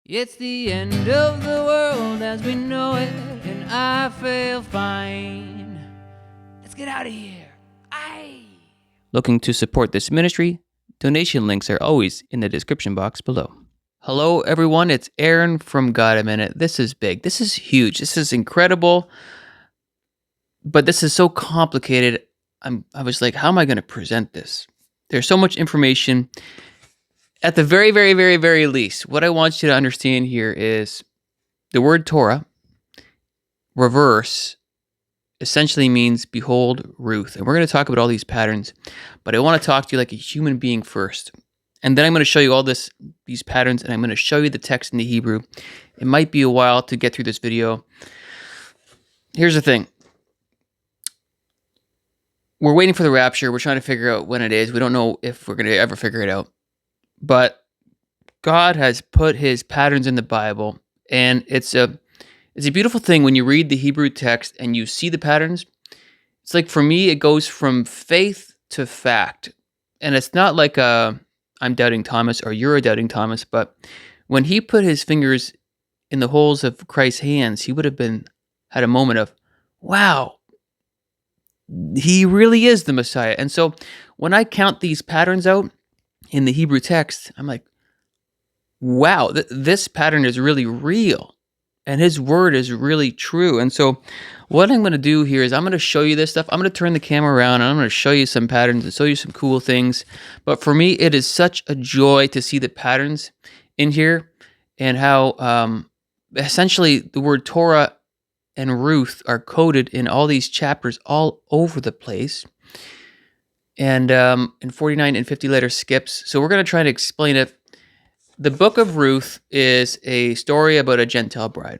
It's the end of the world as we know it, and I feel fine. Let's get out of here. Aye. Looking to support this ministry? Donation links are always in the description box below. Hello, everyone. It's Aaron from God a Minute. This is big. This is huge. This is incredible. But this is so complicated. I was like, how am I going to present this? There's so much information. At the very, very, very, very least, what I want you to understand here is the word Torah, reverse, essentially means behold Ruth. And we're going to talk about all these patterns, but I want to talk to you like a human being first. And then I'm going to show you all these patterns, and I'm going to show you the text in the Hebrew. It might be a while to get through this video. Here's the thing. We're waiting for the rapture. We're trying to figure out when it is. We don't know if we're going to ever figure it out. But God has put his patterns in the Bible, and it's a beautiful thing when you read the Hebrew text and you see the patterns. It's like, for me, it goes from faith to fact. And it's not like I'm doubting Thomas or you're a doubting Thomas, but when he put his fingers in the holes of Christ's hands, he would have had a moment of, wow, he really is the Messiah. And so when I count these patterns out in the Hebrew text, I'm like, wow, this pattern is really real. And his word is really true. And so what I'm going to do here is I'm going to show you this stuff. I'm going to turn the camera around and I'm going to show you some patterns and show you some cool things. But for me, it is such a joy to see the patterns in here and how essentially the word Torah and Ruth are coded in all these chapters all over the place. And in 49 and 50 letter skips. So we're going to try to explain it. The book of Ruth is a story about a Gentile bride.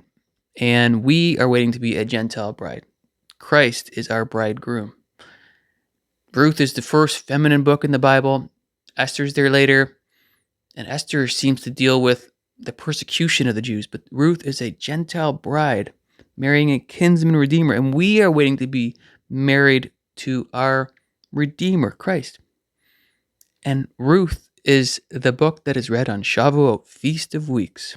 And we are waiting to be a Gentile bride. Christ is our bridegroom. Ruth is the first feminine book in the Bible. Esther's there later. And Esther seems to deal with the persecution of the Jews. But Ruth is a Gentile bride marrying a kinsman redeemer. And we are waiting to be married to our Redeemer, Christ. And Ruth is the book that is read on Shavuot, Feast of Weeks.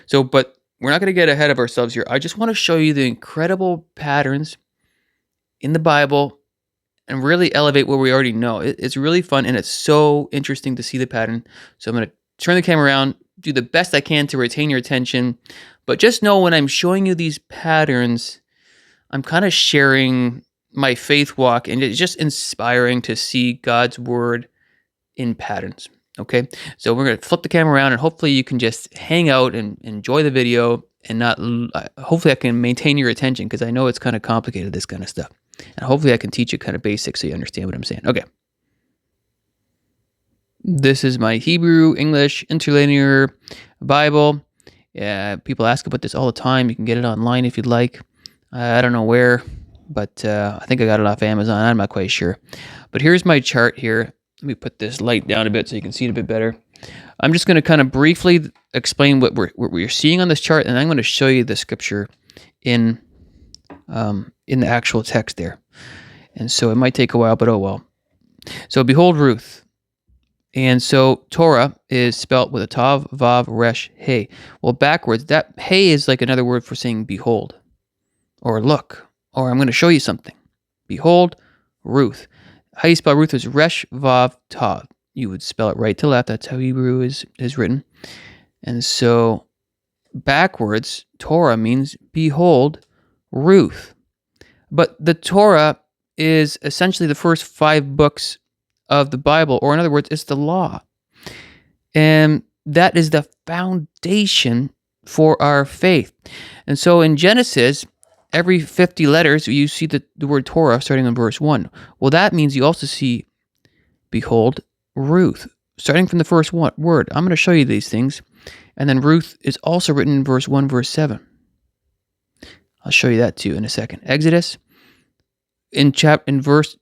So, but we're not going to get ahead of ourselves here. I just want to show you the incredible patterns in the Bible and really elevate what we already know. It's really fun, and it's so interesting to see the pattern. So I'm going to turn the camera around, do the best I can to retain your attention. But just know when I'm showing you these patterns, I'm kind of sharing my faith walk, and it's just inspiring to see God's word in patterns. Okay, so we're going to flip the camera around, and hopefully you can just hang out and enjoy the video, and not. Hopefully I can maintain your attention, because I know it's kind of complicated, this kind of stuff, and hopefully I can teach you kind of basics so you understand what I'm saying. Okay, this is my Hebrew English interlinear Bible. People ask about this all the time. You can get it online if you'd like. I don't know where, but I think I got it off Amazon. I'm not quite sure. But here's my chart here. Let me put this light down a bit so you can see it a bit better. I'm just going to kind of briefly explain what we're seeing on this chart, and I'm going to show you the scripture in the actual text there. And so it might take a while, but oh well. So behold Ruth. And so Torah is spelt with a tav, vav, resh, hey. Well, backwards, that hey is like another word for saying behold, or look, or I'm going to show you something. Behold, Ruth. How you spell Ruth is resh, vav, tav. You would spell it right to left. That's how Hebrew is written. And so backwards, Torah means behold, Ruth. But the Torah is essentially the first 5 books of the Bible, or in other words, it's the law. And that is the foundation for our faith. And so in Genesis, every 50 letters, you see the word Torah starting in verse 1. Well, that means you also see, behold, Ruth, starting from the first word. I'm going to show you these things. And then Ruth is also written in verse 1, verse 7. I'll show you that too in a second. Exodus, in verse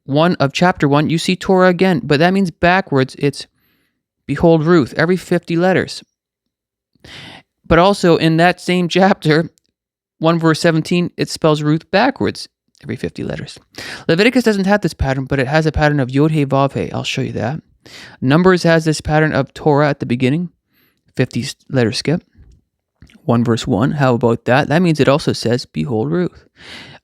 1 of chapter 1, you see Torah again, but that means backwards, it's behold Ruth, every 50 letters. But also in that same chapter, 1 verse 17, it spells Ruth backwards, every 50 letters. Leviticus doesn't have this pattern, but it has a pattern of Yod He Vav He. I'll show you that. Numbers has this pattern of Torah at the beginning. 50 letter skip. 1 verse 1. How about that? That means it also says, behold Ruth.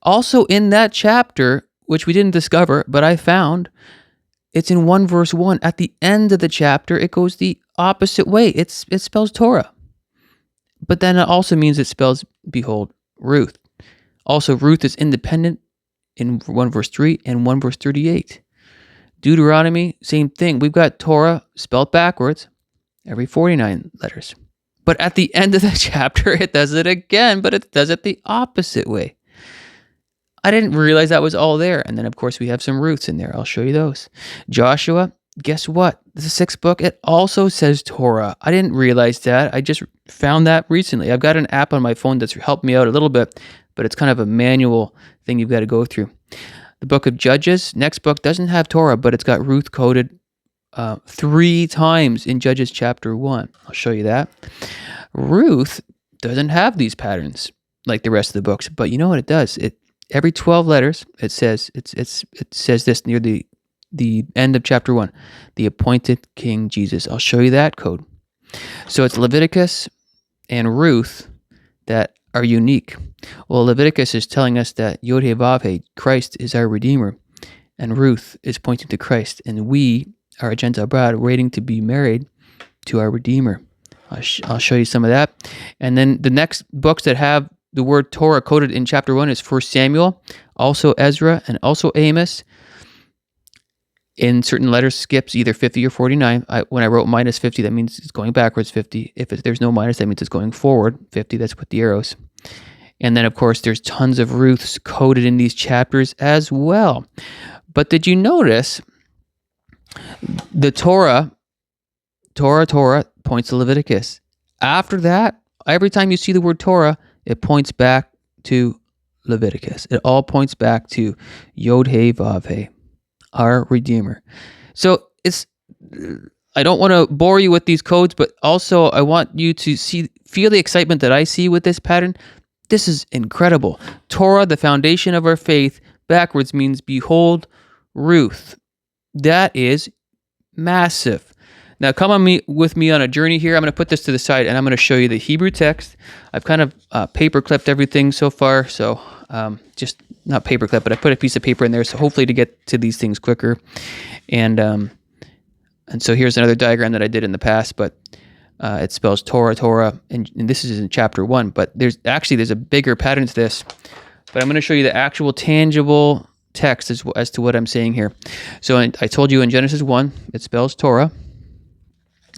Also in that chapter, which we didn't discover, but I found, it's in 1 verse 1. At the end of the chapter, it goes the opposite way. It spells Torah. But then it also means it spells, behold, Ruth. Also, Ruth is independent in 1 verse 3 and 1 verse 38. Deuteronomy, same thing. We've got Torah spelled backwards every 49 letters. But at the end of the chapter, it does it again, but it does it the opposite way. I didn't realize that was all there. And then, of course, we have some Ruths in there. I'll show you those. Joshua, guess what? The 6th book, it also says Torah. I didn't realize that. I just found that recently. I've got an app on my phone that's helped me out a little bit, but it's kind of a manual thing you've got to go through. The book of Judges, next book, doesn't have Torah, but it's got Ruth coded 3 times in Judges chapter 1. I'll show you that. Ruth doesn't have these patterns like the rest of the books, but you know what it does? Every 12 letters, it says this near the end of chapter 1, the appointed King Jesus. I'll show you that code. So it's Leviticus and Ruth that are unique. Well, Leviticus is telling us that Yod-Heh-Vav-Heh, Christ is our Redeemer, and Ruth is pointing to Christ, and we are a Gentile bride waiting to be married to our Redeemer. I'll show you some of that. And then the next books that have the word Torah coded in chapter 1 is 1 Samuel, also Ezra, and also Amos. In certain letter skips, either 50 or 49. When I wrote minus 50, that means it's going backwards 50. If there's no minus, that means it's going forward 50. That's with the arrows. And then, of course, there's tons of Ruths coded in these chapters as well. But did you notice the Torah points to Leviticus? After that, every time you see the word Torah, it points back to Leviticus. It all points back to Yod-Heh-Vav-Heh, our Redeemer. So I don't want to bore you with these codes, but also I want you to feel the excitement that I see with this pattern. This is incredible. Torah, the foundation of our faith, backwards means behold Ruth. That is massive. Now come with me on a journey here. I'm going to put this to the side and I'm going to show you the Hebrew text. I've kind of paper clipped everything so far, so just not paper clip, but I put a piece of paper in there, so hopefully to get to these things quicker. And so here's another diagram that I did in the past, but it spells Torah, and this is in chapter 1. But there's a bigger pattern to this. But I'm going to show you the actual tangible text as to what I'm saying here. So I told you in Genesis 1, it spells Torah.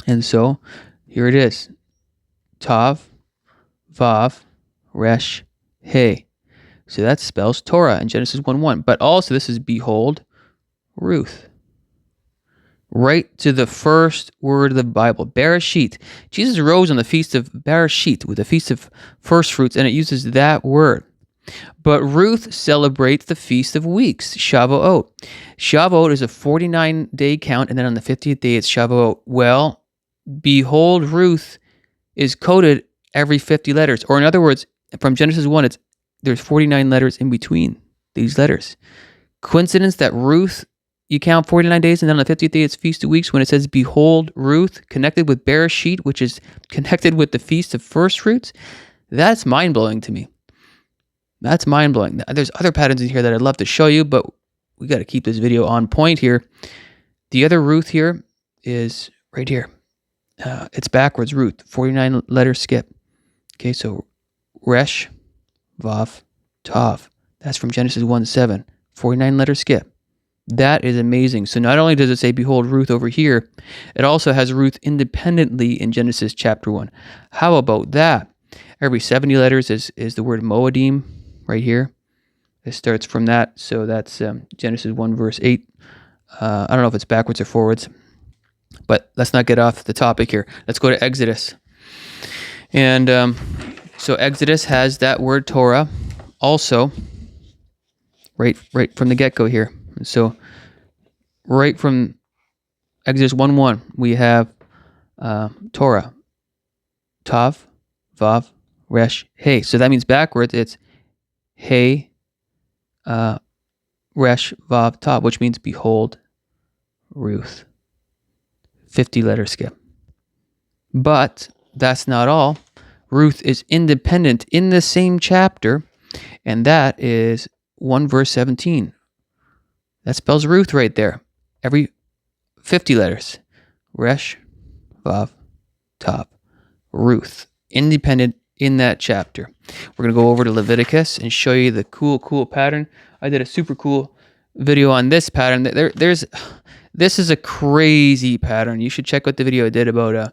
And so here it is. Tav, Vav, Resh, He. So that spells Torah in Genesis 1:1. But also this is behold Ruth. Right to the first word of the Bible, Bereshit. Jesus rose on the feast of Bereshit, with the feast of first fruits, and it uses that word. But Ruth celebrates the Feast of Weeks, Shavuot. Shavuot is a 49-day count, and then on the 50th day it's Shavuot. Well, behold Ruth is coded every 50 letters. Or in other words, from Genesis 1, there's 49 letters in between these letters. Coincidence that Ruth, you count 49 days, and then on the 50th day it's Feast of Weeks when it says, behold Ruth, connected with Bereshit, which is connected with the Feast of First Fruits? That's mind-blowing to me. That's mind-blowing. There's other patterns in here that I'd love to show you, but we got to keep this video on point here. The other Ruth here is right here. It's backwards Ruth, 49 letter skip. Okay, so Resh, Vav, Tav. That's from Genesis 1:7, 49 letter skip. That is amazing. So not only does it say, behold Ruth over here, it also has Ruth independently in Genesis chapter 1. How about that? Every 70 letters is the word Moedim right here. It starts from that. So that's Genesis 1 verse 8. I don't know if it's backwards or forwards, but let's not get off the topic here. Let's go to Exodus. And so Exodus has that word Torah also right from the get-go here. So right from Exodus 1:1, we have Torah, Tav, Vav, Resh, He. So that means backwards, it's He, Resh, Vav, Tav, which means behold Ruth. 50 letter skip. But that's not all. Ruth is independent in the same chapter, and that is 1 verse 17. That spells Ruth right there. Every 50 letters. Resh, Vav, Tav, Ruth. Independent in that chapter. We're going to go over to Leviticus and show you the cool pattern. I did a super cool video on this pattern. This is a crazy pattern. You should check out the video I did about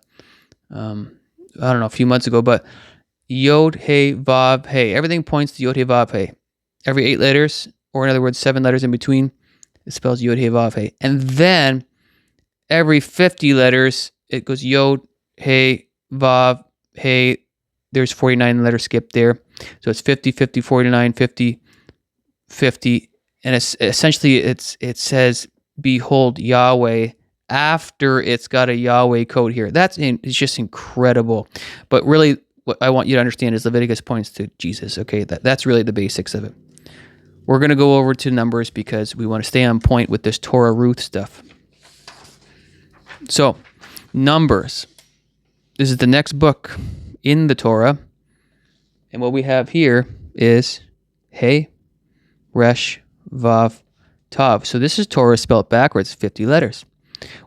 a few months ago, but Yod, He, Vav, He. Everything points to Yod, He, Vav, He. Every 8 letters, or in other words, 7 letters in between, it spells Yod, He, Vav, He. And then every 50 letters, it goes Yod, He, Vav, He. There's 49 letter skip there. So it's 50, 50, 49, 50, 50. And it's essentially it says, behold Yahweh, after it's got a Yahweh code here. It's just incredible. But really, what I want you to understand is Leviticus points to Jesus. Okay, that's really the basics of it. We're going to go over to Numbers because we want to stay on point with this Torah Ruth stuff. So, Numbers. This is the next book in the Torah. And what we have here is He, Resh, Vav, Tav. So this is Torah spelled backwards, 50 letters.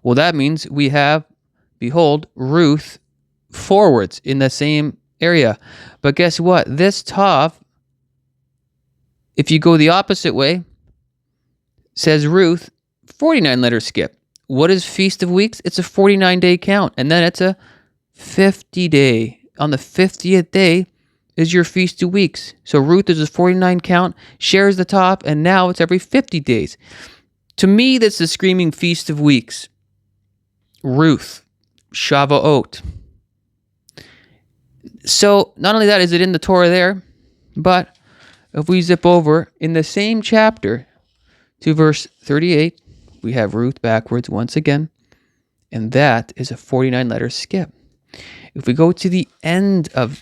Well, that means we have, behold, Ruth forwards in the same area. But guess what? This Tav, if you go the opposite way, says Ruth, 49 letter skip. What is Feast of Weeks? It's a 49-day count. And then it's a 50-day. On the 50th day is your Feast of Weeks. So Ruth is a 49 count, shares the top, and now it's every 50 days. To me, that's the screaming Feast of Weeks. Ruth, Shavuot. So not only that is it in the Torah there, but if we zip over in the same chapter to verse 38, we have Ruth backwards once again, and that is a 49 letter skip. If we go to the end of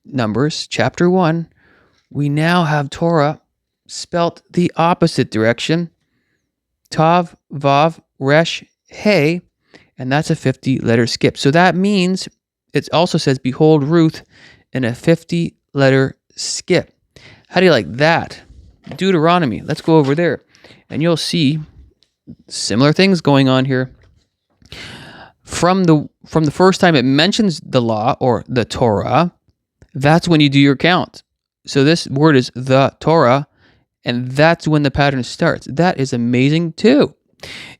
Numbers, chapter 1, we now have Torah spelt the opposite direction. Tav, Vav, Resh, He, and that's a 50 letter skip. So that means it also says, behold Ruth in a 50 letter skip. How do you like that? Deuteronomy. Let's go over there. And you'll see similar things going on here. From the first time it mentions the law or the Torah, that's when you do your count. So this word is the Torah, and that's when the pattern starts. That is amazing too.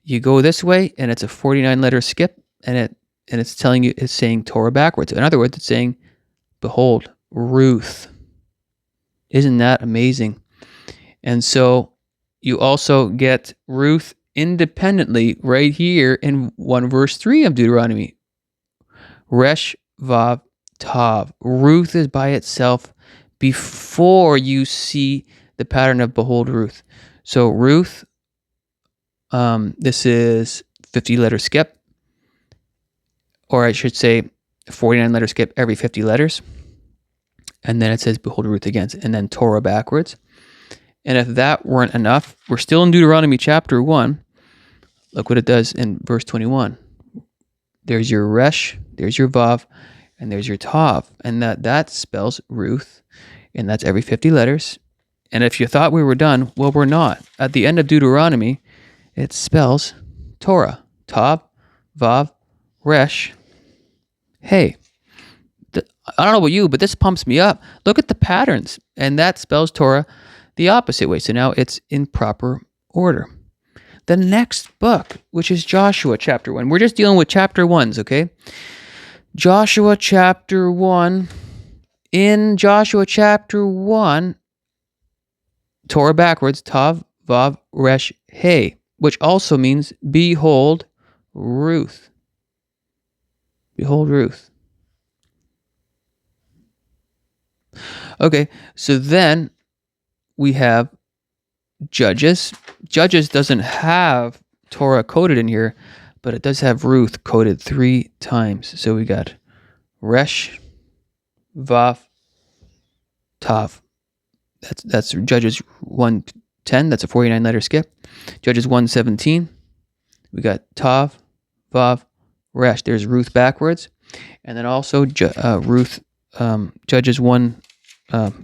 You go this way, and it's a 49 letter skip, and it's telling you, it's saying Torah backwards. In other words, it's saying, behold, Ruth. Isn't that amazing? And so you also get Ruth independently right here in 1 verse 3 of Deuteronomy. Resh, Vav, Tav. Ruth is by itself before you see the pattern of behold Ruth. So Ruth, this is 50 letter skip, or I should say 49 letter skip every 50 letters. And then it says behold Ruth again, and then Torah backwards. And if that weren't enough, we're still in Deuteronomy chapter 1. Look what it does in verse 21. There's your Resh, there's your Vav, and there's your Tav. And that spells Ruth, and that's every 50 letters. And if you thought we were done, well, we're not. At the end of Deuteronomy, it spells Torah. Tav, Vav, Resh, He. I don't know about you, but this pumps me up. Look at the patterns. And that spells Torah the opposite way. So now it's in proper order. The next book, which is Joshua chapter 1. We're just dealing with chapter 1s, okay? Joshua chapter 1. In Joshua chapter 1, Torah backwards, Tav, Vav, Resh, He, which also means behold Ruth. Behold Ruth. Okay, so then we have Judges. Judges doesn't have Torah coded in here, but it does have Ruth coded 3 times. So we got Resh, Vav, Tav. That's Judges 1:10. That's a 49 letter skip. Judges 1:17. We got Tav, Vav, Resh. There's Ruth backwards. And then also Ruth, Judges 1,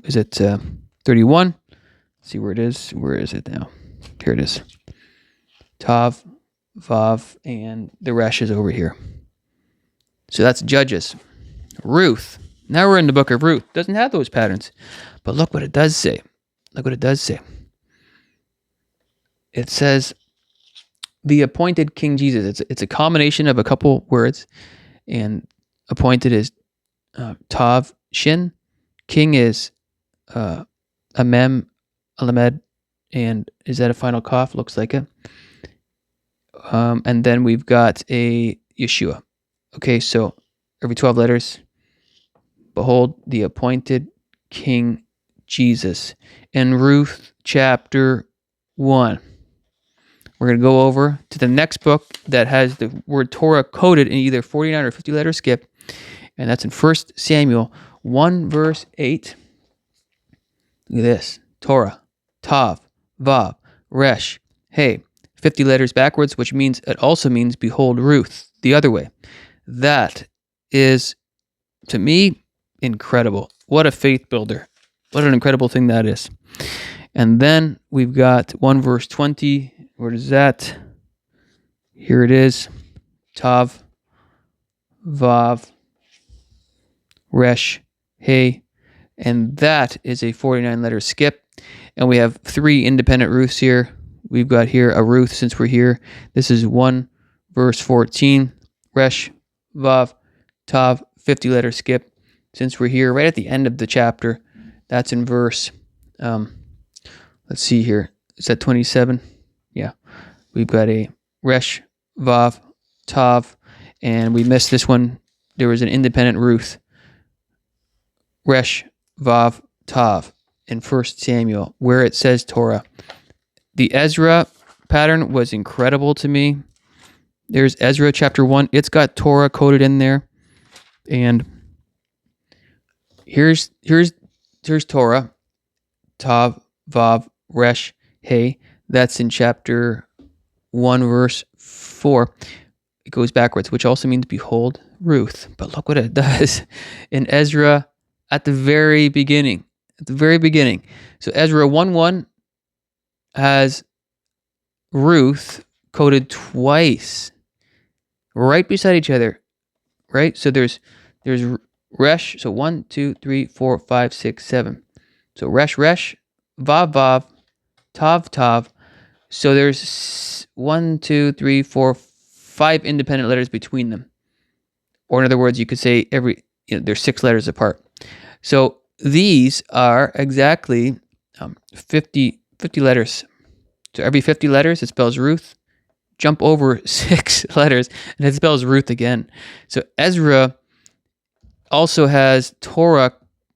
is it 31? Let's see where it is. Where is it now? Here it is. Tav, Vav, and the Resh is over here. So that's Judges. Ruth. Now we're in the book of Ruth. Doesn't have those patterns. But look what it does say. Look what it does say. It says, the appointed King Jesus. It's a combination of a couple words. And appointed is Tav, Shin. King is Amem, Alamed. And is that a final cough? Looks like it. And then we've got a Yeshua. Okay, so every 12 letters. Behold, the appointed King Jesus. In Ruth chapter 1. We're going to go over to the next book that has the word Torah coded in either 49 or 50 letter skip. And that's in 1 Samuel 1 verse 8. Look at this. Torah, Tav, Vav, Resh, Hey. 50 letters backwards, which means it also means behold Ruth, the other way. That is, to me, incredible. What a faith builder. What an incredible thing that is. And then we've got 1 verse 20. Where is that? Here it is. Tav, Vav, Resh, Hey. And that is a 49 letter skip. And we have 3 independent Ruths here. We've got here a Ruth since we're here. This is 1 verse 14. Resh, Vav, Tav, 50 letter skip. Since we're here right at the end of the chapter, that's in verse, let's see here. Is that 27? Yeah. We've got a Resh, Vav, Tav, and we missed this one. There was an independent Ruth. Resh, Vav, Tav in 1 Samuel where it says Torah. The Ezra pattern was incredible to me. There's Ezra chapter 1. It's got Torah coded in there. And here's Torah. Tav, Vav, Resh, Hey. That's in chapter 1 verse 4. It goes backwards, which also means behold Ruth. But look what it does in Ezra at the very beginning. At the very beginning. So Ezra 1:1 has Ruth coded twice right beside each other, right? So there's Resh, so 1, 2, 3, 4, 5, 6, 7. So Resh, Vav, Vav, Tav, Tav. So there's 1, 2, 3, 4, 5 independent letters between them. Or in other words, you could say there's 6 letters apart. So these are exactly 50 letters. So every 50 letters, it spells Ruth. Jump over 6 letters, and it spells Ruth again. So Ezra also has Torah,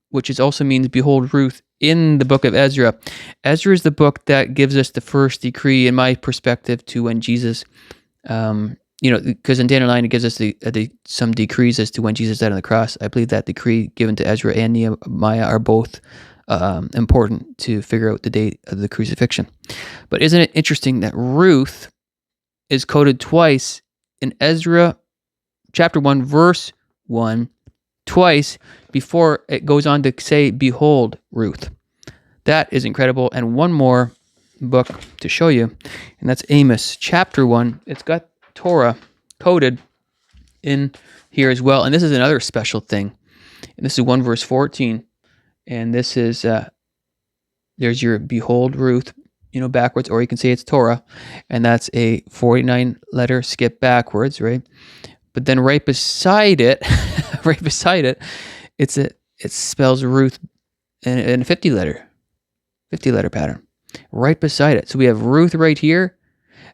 which also means behold Ruth, in the book of Ezra. Ezra is the book that gives us the first decree, in my perspective, to when Jesus, because in Daniel 9, it gives us some decrees as to when Jesus died on the cross. I believe that decree given to Ezra and Nehemiah are both important to figure out the date of the crucifixion. But isn't it interesting that Ruth is coded twice in Ezra chapter 1 verse 1, twice before it goes on to say behold Ruth. That is incredible. And one more book to show you, and that's Amos chapter 1. It's got Torah coded in here as well. And this is another special thing. And this is 1 verse 14. And this is, there's your behold Ruth, backwards, or you can say it's Torah. And that's a 49 letter skip backwards, right? But then right beside it, it spells Ruth in a 50 letter pattern right beside it. So we have Ruth right here,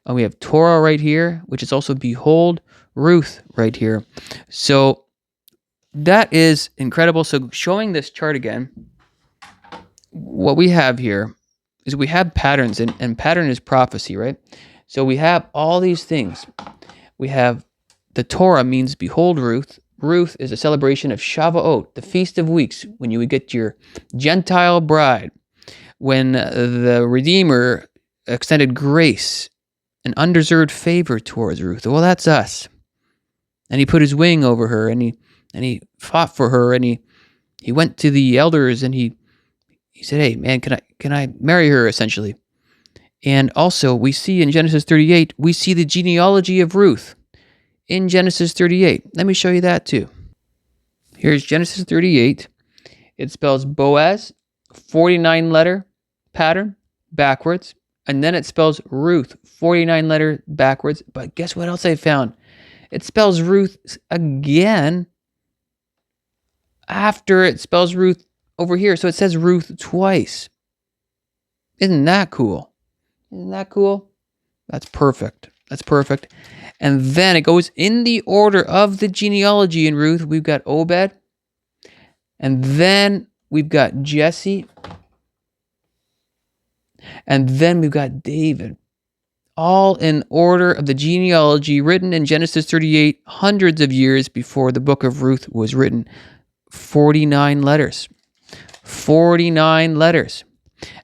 and we have Torah right here, which is also behold Ruth right here. So that is incredible. So showing this chart again, what we have here is we have patterns, and pattern is prophecy, right? So we have all these things. We have the Torah means behold Ruth. Ruth is a celebration of Shavuot, the Feast of Weeks, when you would get your Gentile bride, when the Redeemer extended grace and undeserved favor towards Ruth. Well, that's us. and he put his wing over her, and he fought for her, and he went to the elders, and he said, "Hey, man, can I marry her?" Essentially. And also, we see in Genesis 38, we see the genealogy of Ruth in Genesis 38. Let me show you that too. Here's Genesis 38. It spells Boaz, 49-letter pattern, backwards. And then it spells Ruth, 49-letter backwards. But guess what else I found? It spells Ruth again after it spells Ruth over here. So it says Ruth twice. Isn't that cool? Isn't that cool? That's perfect. That's perfect. And then it goes in the order of the genealogy in Ruth. We've got Obed. And then we've got Jesse. And then we've got David. All in order of the genealogy written in Genesis 38, hundreds of years before the book of Ruth was written. 49 letters. 49 letters.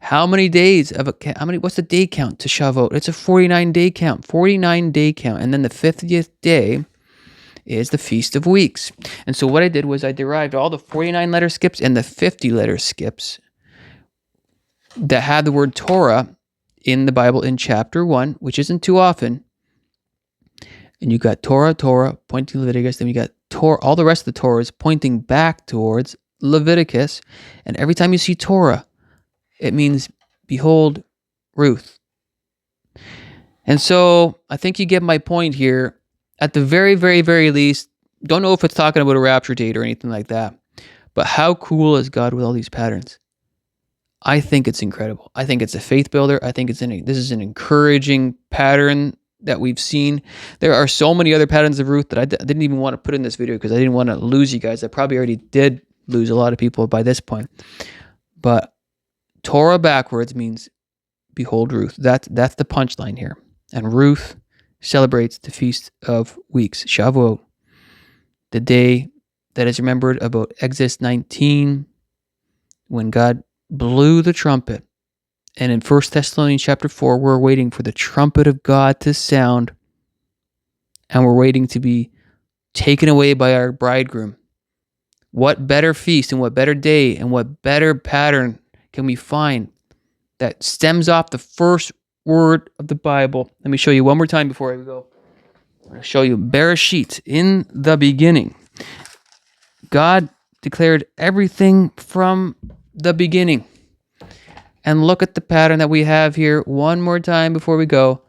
How many days what's the day count to Shavuot? It's a 49-day count. 49-day count. And then the 50th day is the Feast of Weeks. And so what I did was I derived all the 49-letter skips and the 50-letter skips that had the word Torah in the Bible in chapter 1, which isn't too often. And you got Torah, pointing to Leviticus. Then you got Torah, all the rest of the Torah is pointing back towards Leviticus. And every time you see Torah, it means, behold, Ruth. And so I think you get my point here. At the very, very, very least, don't know if it's talking about a rapture date or anything like that, but how cool is God with all these patterns? I think it's incredible. I think it's a faith builder. I think this is an encouraging pattern that we've seen. There are so many other patterns of Ruth that I didn't even want to put in this video because I didn't want to lose you guys. I probably already did lose a lot of people by this point. But Torah backwards means, behold, Ruth. That's the punchline here. And Ruth celebrates the Feast of Weeks, Shavuot, the day that is remembered about Exodus 19, when God blew the trumpet. And in 1 Thessalonians chapter 4, we're waiting for the trumpet of God to sound, and we're waiting to be taken away by our bridegroom. What better feast and what better day and what better pattern can we find that stems off the first word of the Bible? Let me show you one more time before I go. I'm going to show you Bereshit. In the beginning, God declared everything from the beginning. And look at the pattern that we have here one more time before we go.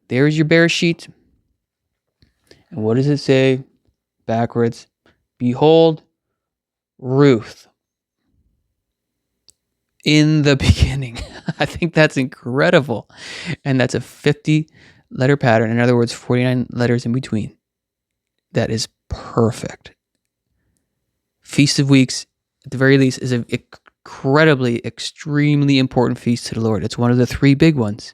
There's your Bereshit. And what does it say? Backwards. Behold, Ruth. In the beginning. I think that's incredible. And that's a 50-letter pattern. In other words, 49 letters in between. That is perfect. Feast of Weeks, at the very least, is an incredibly, extremely important feast to the Lord. It's one of the three big ones.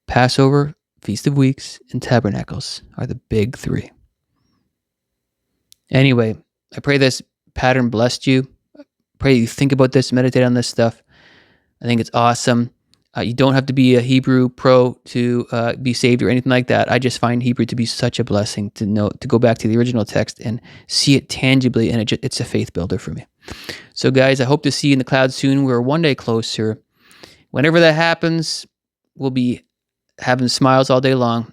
Passover, Feast of Weeks, and Tabernacles are the big three. Anyway, I pray this pattern blessed you. I pray you think about this, meditate on this stuff. I think it's awesome. You don't have to be a Hebrew pro to be saved or anything like that. I just find Hebrew to be such a blessing to go back to the original text and see it tangibly, and it's a faith builder for me. So guys, I hope to see you in the clouds soon. We're one day closer. Whenever that happens, we'll be having smiles all day long,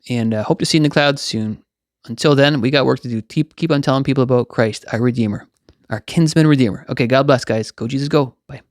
and hope to see you in the clouds soon. Until then, we got work to do. Keep on telling people about Christ, our Redeemer, our kinsman Redeemer. Okay, God bless, guys. Go Jesus, go. Bye.